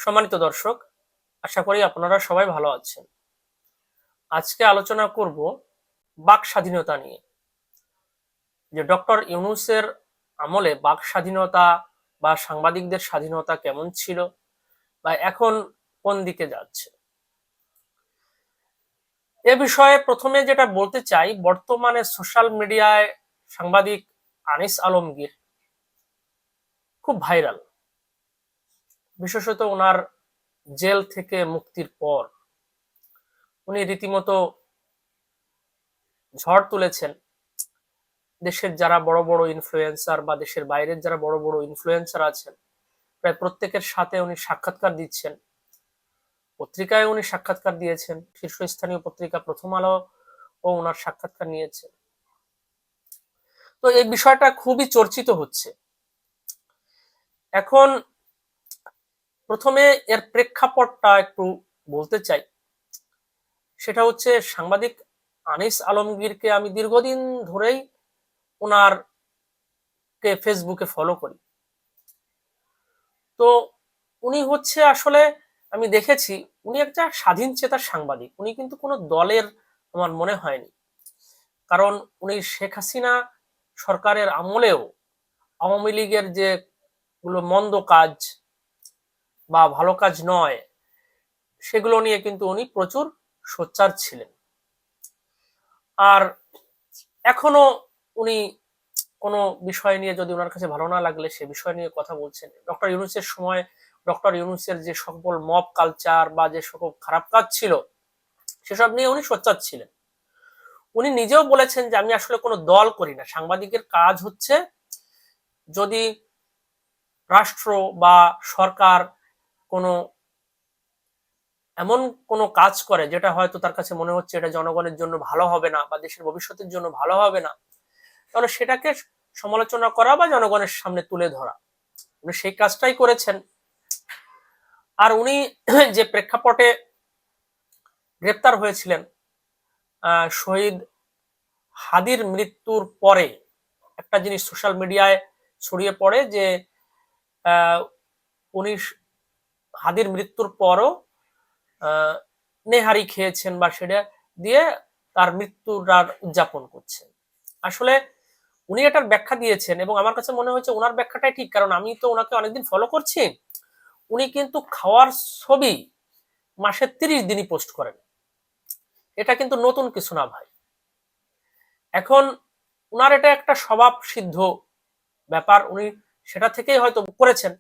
সম্মানিত দর্শক, আশা করি আপনারা সবাই ভালো আছেন। আজকে আলোচনা করব বাক স্বাধীনতা নিয়ে, যে ডক্টর ইউনূসের আমলে বাক স্বাধীনতা বা সাংবাদিকদের স্বাধীনতা কেমন ছিল বা এখন কোন দিকে যাচ্ছে। এ বিষয়ে প্রথমে যেটা বলতে চাই, বর্তমানে সোশ্যাল মিডিয়ায় সাংবাদিক আনিস আলমগীর খুব ভাইরাল। বিশেষত ওনার জেল থেকে মুক্তির পর উনি রীতিমতো ঝড় তুলেছেন। দেশের যারা বড় বড় ইনফ্লুয়েন্সার বা দেশের বাইরের যারা বড় বড় ইনফ্লুয়েন্সার আছেন, প্রায় প্রত্যেকের সাথে উনি সাক্ষাৎকার দিচ্ছেন। পত্রিকায় উনি সাক্ষাৎকার দিয়েছেন, শীর্ষস্থানীয় পত্রিকা প্রথম আলো ও ওনার সাক্ষাৎকার নিয়েছে। তো এই বিষয়টা খুবই চর্চিত হচ্ছে। এখন প্রথমে এর প্রেক্ষাপটটা একটু বলতে চাই। সেটা হচ্ছে, সাংবাদিক আনিস আলমগীরকে আমি দীর্ঘদিন ধরেই ওনার ফেসবুকে ফলো করি। তো উনি হচ্ছে আসলে, আমি দেখেছি উনি একটা স্বাধীন চেতার সাংবাদিক। উনি কিন্তু কোনো দলের আমার মনে হয়নি। কারণ উনি শেখ হাসিনা সরকারের আমলেও আওয়ামী লীগের যে গুলো মন্দ কাজ বা ভালো কাজ নয়, সেগুলো নিয়ে কিন্তু উনি প্রচুর সোচ্চার ছিলেন। আর এখনো উনি কোনো বিষয় নিয়ে যদি ওনার কাছে ভালো না লাগলে সে বিষয় নিয়ে কথা বলছেন। ডক্টর ইউনূসের সময় ডক্টর ইউনূসের যে সকল মব কালচার বা যে সকল খারাপ কাজ ছিল, সেসব নিয়ে উনি সোচ্চার ছিলেন। উনি নিজেও বলেছেন যে আমি আসলে কোনো দল করি না, সাংবাদিকের কাজ হচ্ছে যদি রাষ্ট্র বা সরকার কোনো এমন কোনো কাজ করে যেটা হয়তো তার কাছে মনে হচ্ছে এটা জনগণের জন্য ভালো হবে না বা দেশের ভবিষ্যতের জন্য ভালো হবে না, তাহলে সেটাকে সমালোচনা করা বা জনগণের সামনে তুলে ধরা। উনি সেই কাজটাই করেছেন। আর উনি যে প্রেক্ষাপটে গ্রেপ্তার হয়েছিলেন, শহীদ হাদির মৃত্যুর পরে একটা জিনিস সোশ্যাল মিডিয়ায় ছড়িয়ে পড়ে যে উনি হাদির মৃত্যুর পরও নেহারি খেয়েছেন বা সেটা দিয়ে তার মৃত্যুর উদযাপন করছেন। আসলে উনি এটার ব্যাখ্যা দিয়েছেন এবং আমার কাছে মনে হয়েছে ওনার ব্যাখ্যাটাই ঠিক। কারণ আমি তো ওনাকে অনেকদিন ফলো করছি। উনি কিন্তু খাওয়ার ছবি মাসে 30 দিনই পোস্ট করেন। এটা কিন্তু নতুন কিছু না ভাই। এখন উনার এটা একটা স্বভাব সিদ্ধ ব্যাপার, উনি সেটা থেকেই হয়তো করেছেন।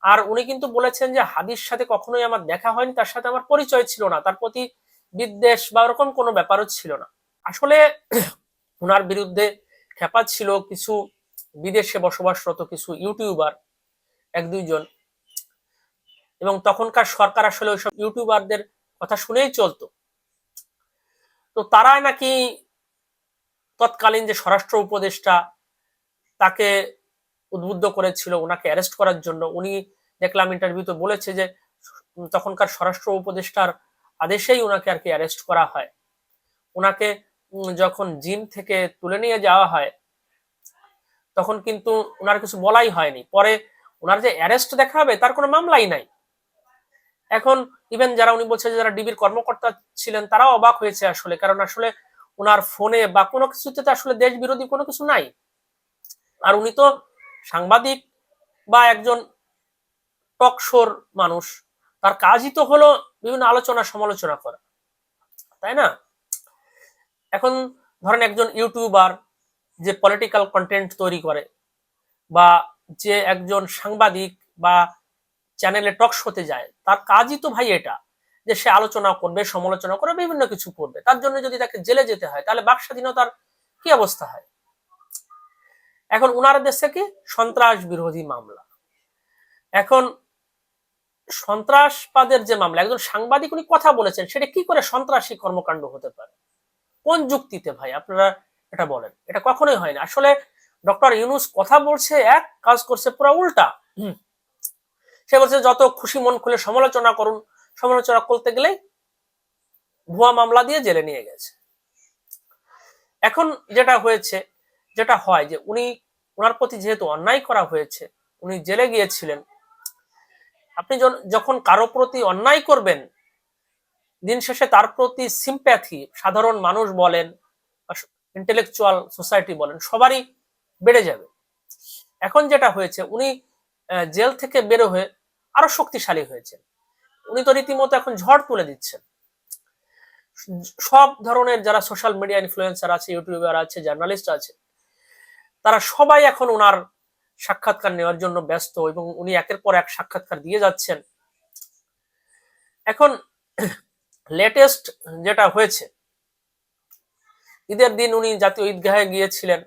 আর উনি কিন্তু বলেছেন যে হাদির সাথে কখনোই আমার দেখা হয়নি, তার সাথে আমার পরিচয় ছিল না, তার প্রতি বিদ্বেষ বা ওরকম কোনো ব্যাপারও ছিল না। আসলে উনার বিরুদ্ধে খেপা ছিল কিছু বিদেশে বসবাসরত কিছু ইউটিউবার, এক দুইজন, এবং তখনকার সরকার আসলে ওইসব ইউটিউবারদের কথা শুনেই চলতো। তো তারা নাকি তৎকালীন যে স্বরাষ্ট্র উপদেষ্টা তাকে উদ্বুদ্ধ করেছিল ওনাকে অ্যারেস্ট করার জন্য। উনি দেখলাম ইন্টারভিউতে বলেছে যে তখনকার স্বরাষ্ট্র উপদেষ্টার আদেশেই ওনাকে আর কি অ্যারেস্ট করা হয়। ওনাকে যখন জিম থেকে তুলে নিয়ে যাওয়া হয় তখন কিন্তু ওনার কিছু বলাই হয়নি। পরে ওনার যে অ্যারেস্ট দেখা হবে তার কোনো মামলাই নাই। এখন ইভেন যারা, উনি বলছে যারা ডিবির কর্মকর্তা ছিলেন তারাও অবাক হয়েছে আসলে, কারণ আসলে ওনার ফোনে বা কোনো কিছুতে তো আসলে দেশ বিরোধী কোনো কিছু নাই। আর উনি তো সাংবাদিক বা একজন টক শোর মানুষ, তার কাজই তো হলো বিভিন্ন আলোচনা সমালোচনা করা, তাই না? এখন ধরেন একজন ইউটিউবার যে পলিটিক্যাল কন্টেন্ট তৈরি করে বা যে একজন সাংবাদিক বা চ্যানেলে টক শোতে যায়, তার কাজই তো ভাই এটা যে সে আলোচনা করবে, সমালোচনা করবে, বিভিন্ন কিছু করবে। তার জন্য যদি তাকে জেলে যেতে হয় তাহলে বাক স্বাধীনতার কি অবস্থা হয়? এখন উনার দেশে কি সন্ত্রাস বিরোধী মামলা। এখন সন্ত্রাসবাদের যে মামলা, একজন সাংবাদিক উনি কথা বলেছেন, সেটা কি করে সন্ত্রাসী কর্মকাণ্ড হতে পারে? কোন যুক্তিতে ভাই আপনারা এটা বলেন? এটা কখনোই হয় না। আসলে ডক্টর ইউনূস কথা বলছে এক, কাজ করছে পুরো উল্টা। সে বলছে যত খুশি মন খুলে সমালোচনা করুন, সমালোচনা করতে গেলেই ভুয়া মামলা দিয়ে জেলে নিয়ে গেছে। এখন যেটা হয়েছে, যেটা হয় যে উনি, ওনার প্রতি যেহেতু অন্যায় করা হয়েছে, উনি জেলে গিয়েছিলেন, আপনি যখন কারো প্রতি অন্যায় করবেন, দিন শেষে তার প্রতি সিম্প্যাথি সাধারণ মানুষ বলেন, ইন্টেলেকচুয়াল সোসাইটি বলেন, সবারই বেড়ে যাবে। এখন যেটা হয়েছে, উনি জেল থেকে বেরো হয়ে আরো শক্তিশালী হয়েছে। উনি তো রীতিমতো এখন ঝড় তুলে দিচ্ছেন। সব ধরনের যারা সোশ্যাল মিডিয়া ইনফ্লুয়েন্সার আছে, ইউটিউবার আছে, জার্নালিস্ট আছে, তারা সবাই এখন ওনার সাক্ষাৎকার নেওয়ার জন্য ব্যস্ত এবং উনি একের পর এক সাক্ষাৎকার দিয়ে যাচ্ছেন। এখন লেটেস্ট যেটা হয়েছে, ঈদের দিন উনি জাতীয় ঈদগাহে গিয়েছিলেন,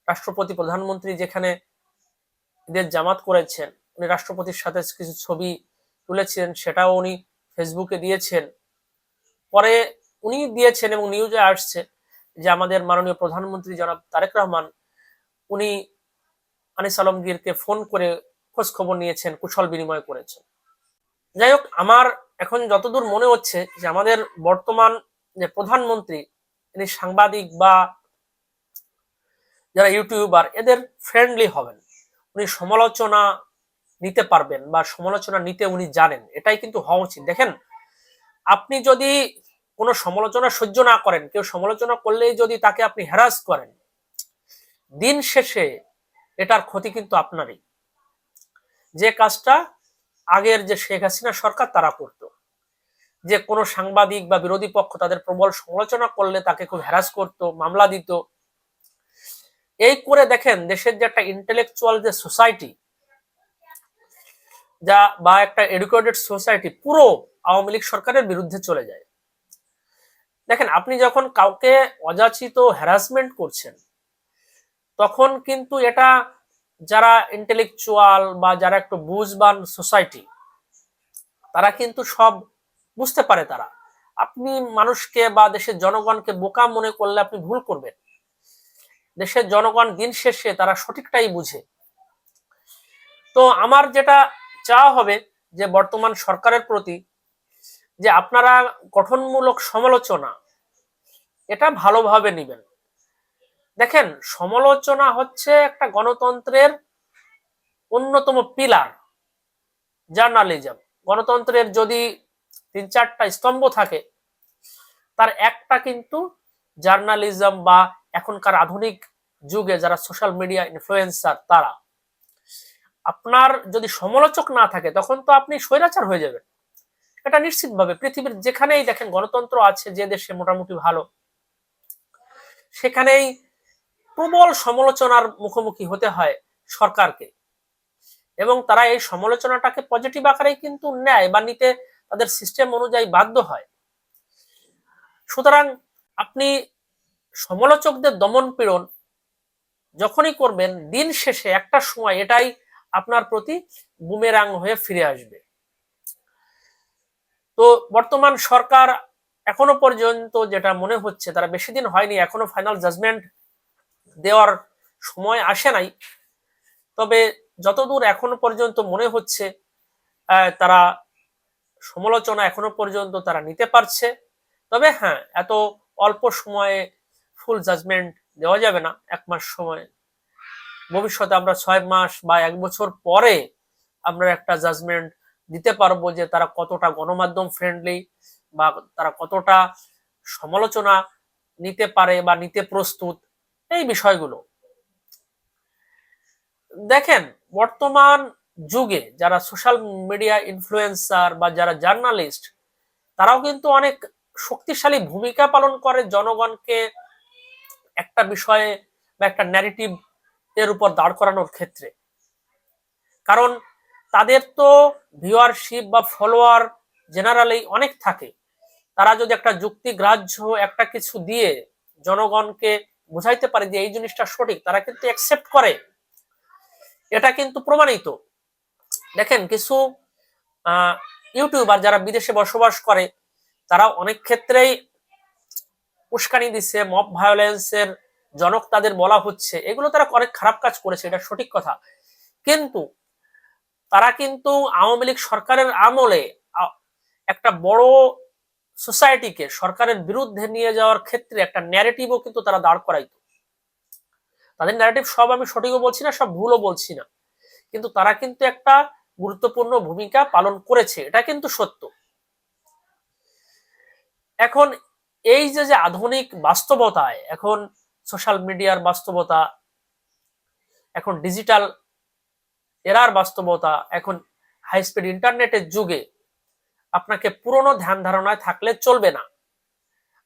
রাষ্ট্রপতি প্রধানমন্ত্রী যেখানে ঈদের জামাত করেছেন, উনি রাষ্ট্রপতির সাথে কিছু ছবি তুলেছিলেন, সেটাও উনি ফেসবুকে দিয়েছেন। পরে উনি দিয়েছেন এবং নিউজে আসছে যে আমাদের মাননীয় প্রধানমন্ত্রী জনাব তারেক রহমান, উনি আনিস আলমগীরকে ফোন করে খোঁজ খবর নিয়েছেন, কুশল বিনিময় করেছেন। যাই হোক, আমার এখন যতদূর মনে হচ্ছে যে আমাদের বর্তমান যে প্রধানমন্ত্রী, তিনি সাংবাদিক বা যারা ইউটিউবার এদের ফ্রেন্ডলি হবেন, উনি সমালোচনা নিতে পারবেন বা সমালোচনা নিতে উনি জানেন, এটাই কিন্তু হওয়া উচিত। দেখেন, আপনি যদি কোনো সমালোচনা সহ্য না করেন, কেউ সমালোচনা করলেই যদি তাকে আপনি হ্যারাস করেন, দিন শেষে এটার ক্ষতি কিন্তু আপনারই। যে কাজটা আগের যে শেখ হাসিনা সরকার তারা করত, যে কোনো সাংবাদিক বা বিরোধী পক্ষ তাদের প্রবল সমালোচনা করলে তাকে খুব হ্যারাস করত, মামলা দিত। এই করে দেখেন দেশের যে একটা ইন্টেলেকচুয়াল যে সোসাইটি যা বা একটা এডুকেটেড সোসাইটি পুরো আওয়ামী লীগ সরকারের বিরুদ্ধে চলে যায়। দেখেন, আপনি যখন কাউকে অযাচিত হ্যারাসমেন্ট করছেন, তখন কিন্তু এটা যারা ইন্টেলেকচুয়াল বা যারা একটু বুঝবান সোসাইটি, তারা কিন্তু সব বুঝতে পারে। তারা, আপনি মানুষকে বা দেশের জনগণকে বোকা মনে করলে আপনি ভুল করবেন। দেশের জনগণ দিন শেষে তারা সঠিকটাই বুঝে। তো আমার যেটা চাওয়া হবে যে বর্তমান সরকারের প্রতি, যে আপনারা গঠনমূলক সমালোচনা এটা ভালোভাবে নেবেন। দেখেন, সমালোচনা হচ্ছে একটা গণতন্ত্রের অন্যতম পিলার। জার্নালিজম, গণতন্ত্রের যদি 3-4টা স্তম্ভ থাকে, তার একটা কিন্তু জার্নালিজম বা এখনকার আধুনিক যুগে যারা সোশ্যাল মিডিয়া ইনফ্লুয়েন্সার, তারা। আপনার যদি সমালোচক না থাকে তখন তো আপনি স্বৈরাচার হয়ে যাবেন, এটা নিশ্চিতভাবে। পৃথিবীর যেখানেই দেখেন গণতন্ত্র আছে, যে দেশে মোটামুটি ভালো, সেখানেই প্রবল সমালোচনার মুখোমুখি হতে হয় সরকারকে, এবং তারা এই সমালোচনাটাকে পজিটিভ আকারেই কিন্তু নেয় বা নিতে তাদের সিস্টেম অনুযায়ী বাধ্য হয়। সুতরাং আপনি সমালোচকদের দমন পীড়ন যখনই করবেন, দিন শেষে একটা সময় এটাই আপনার প্রতি বুমেরাং হয়ে ফিরে আসবে। তো বর্তমান সরকার এখনো পর্যন্ত যেটা মনে হচ্ছে, তারা বেশি দিন হয়নি, এখনো ফাইনাল জাজমেন্ট দেওয়ার সময় আসে নাই, তবে যতদূর এখনো পর্যন্ত মনে হচ্ছে তারা সমালোচনা এখনো পর্যন্ত তারা নিতে পারছে। তবে হ্যাঁ, এত অল্প সময়ে ফুল জাজমেন্ট দেওয়া যাবে না। 1 মাস সময়, ভবিষ্যতে আমরা 6 মাস বা 1 বছর পরে আমরা একটা জাজমেন্ট দিতে পারবো যে তারা কতটা গণমাধ্যম ফ্রেন্ডলি বা তারা কতটা সমালোচনা নিতে পারে বা নিতে প্রস্তুত, এই বিষয়গুলো। দেখেন, বর্তমান যুগে যারা সোশ্যাল মিডিয়া ইনফ্লুয়েন্সার বা যারা জার্নালিস্ট, তারাও কিন্তু অনেক শক্তিশালী ভূমিকা পালন করে জনগণকে একটা বিষয়ে বা একটা ন্যারেটিভ এর উপর দাঁড় করানোর ক্ষেত্রে। কারণ তাদের তো ভিউয়ারশিপ বা ফলোয়ার জেনারেলি অনেক থাকে। তারা যদি একটা যুক্তিগ্রাহ্য একটা কিছু দিয়ে জনগণকে বুঝাইতে পারে যে এই জিনিসটা সঠিক, তারা কিন্তু অ্যাকসেপ্ট করে। এটা কিন্তু প্রমাণিত। দেখেন, কিছু ইউটিউবার যারা বিদেশে বসবাস করে, তারা অনেক ক্ষেত্রেই উস্কানি দিচ্ছে, মব ভায়োলেন্সের জনক তাদের বলা হচ্ছে, এগুলো তারা অনেক খারাপ কাজ করেছে, এটা সঠিক কথা। কিন্তু তারা কিন্তু আওয়ামী লীগ সরকারের আমলে একটা বড় সোসাইটিকে সরকারের বিরুদ্ধে নিয়ে যাওয়ার ক্ষেত্রে একটা ন্যারেটিভও কিন্তু তারা দাঁড় করাইতো। তাদের ন্যারেটিভ সব আমি সঠিকও বলছি না, সব ভুলও বলছি না, কিন্তু তারা কিন্তু একটা গুরুত্বপূর্ণ ভূমিকা পালন করেছে, এটা কিন্তু সত্য। এখন এই যে আধুনিক বাস্তবতায়, এখন সোশ্যাল মিডিয়ার বাস্তবতা, এখন ডিজিটাল এরার বাস্তবতা, এখন হাই স্পিড ইন্টারনেটের যুগে আপনাকে পুরনো ধ্যান ধারণায় থাকলে চলবে না।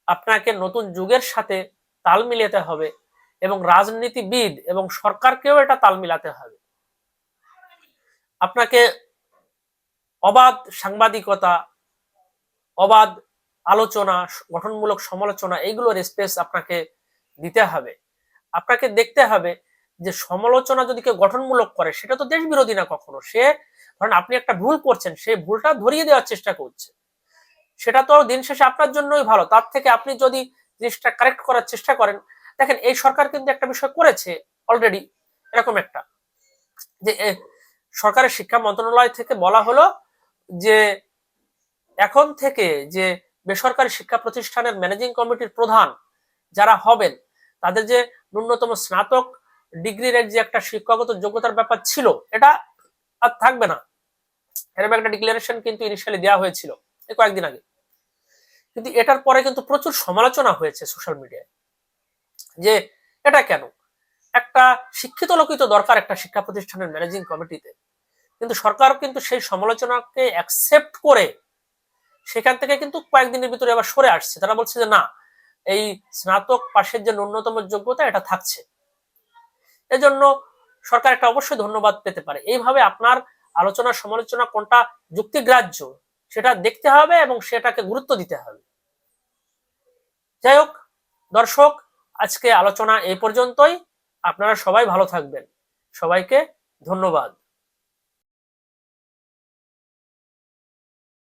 আপনাকে নতুন যুগের সাথে তাল মিলাতে হবে এবং রাজনীতিবিদ এবং সরকারকেও এটা তাল মিলাতে হবে। আপনাকে অবাধ সাংবাদিকতা, অবাধ আলোচনা, গঠনমূলক সমালোচনা, এইগুলোর স্পেস আপনাকে দিতে হবে। আপনাকে দেখতে হবে যে সমালোচনা যদি কেউ গঠনমূলক করে সেটা তো দেশ বিরোধী না কখনো। সে ধরেন আপনি একটা ভুল করছেন, সেই ভুলটা ধরিয়ে দেওয়ার চেষ্টা করছে, সেটা তো দিন শেষে আপনার জন্যই ভালো। তার থেকে আপনি যদি জিনিসটা কারেক্ট করার চেষ্টা করেন, দেখেন এই সরকার কিন্তু একটা বিষয় করেছে অলরেডি, এরকম একটা যে সরকারের শিক্ষা মন্ত্রণালয় থেকে বলা হলো যে এখন থেকে যে বেসরকারি শিক্ষা প্রতিষ্ঠানের ম্যানেজিং কমিটির প্রধান যারা হবেন, তাদের যে ন্যূনতম স্নাতক ডিগ্রির যে একটা শিক্ষাগত যোগ্যতার ব্যাপার ছিল, এটা আর থাকবে না। এরকম একটা ডিক্লারেশন কিন্তু ইনিশিয়ালি দেওয়া হয়েছিল কয়েকদিন আগে। কিন্তু এটার পরে কিন্তু প্রচুর সমালোচনা হয়েছে সোশ্যাল মিডিয়ায় যে এটা কেন, একটা শিক্ষিত লোকই তো দরকার একটা শিক্ষা প্রতিষ্ঠানের ম্যানেজিং কমিটিতে। কিন্তু সরকার কিন্তু সেই সমালোচনাকে অ্যাকসেপ্ট করে সেখান থেকে কিন্তু কয়েকদিনের ভিতরে আবার সরে আসছে। তারা বলছে যে না, এই স্নাতক পাশের যে ন্যূনতম যোগ্যতা এটা থাকছে। এজন্য সরকার একটা অবশ্যই ধন্যবাদ পেতে পারে। এইভাবে আপনার আলোচনা সমালোচনা কোনটা যুক্তিগ্রাহ্য সেটা দেখতে হবে এবং সেটাকে গুরুত্ব দিতে হবে। যাই হোক দর্শক, আজকে আলোচনা এই পর্যন্তই। আপনারা সবাই ভালো থাকবেন। সবাইকে ধন্যবাদ।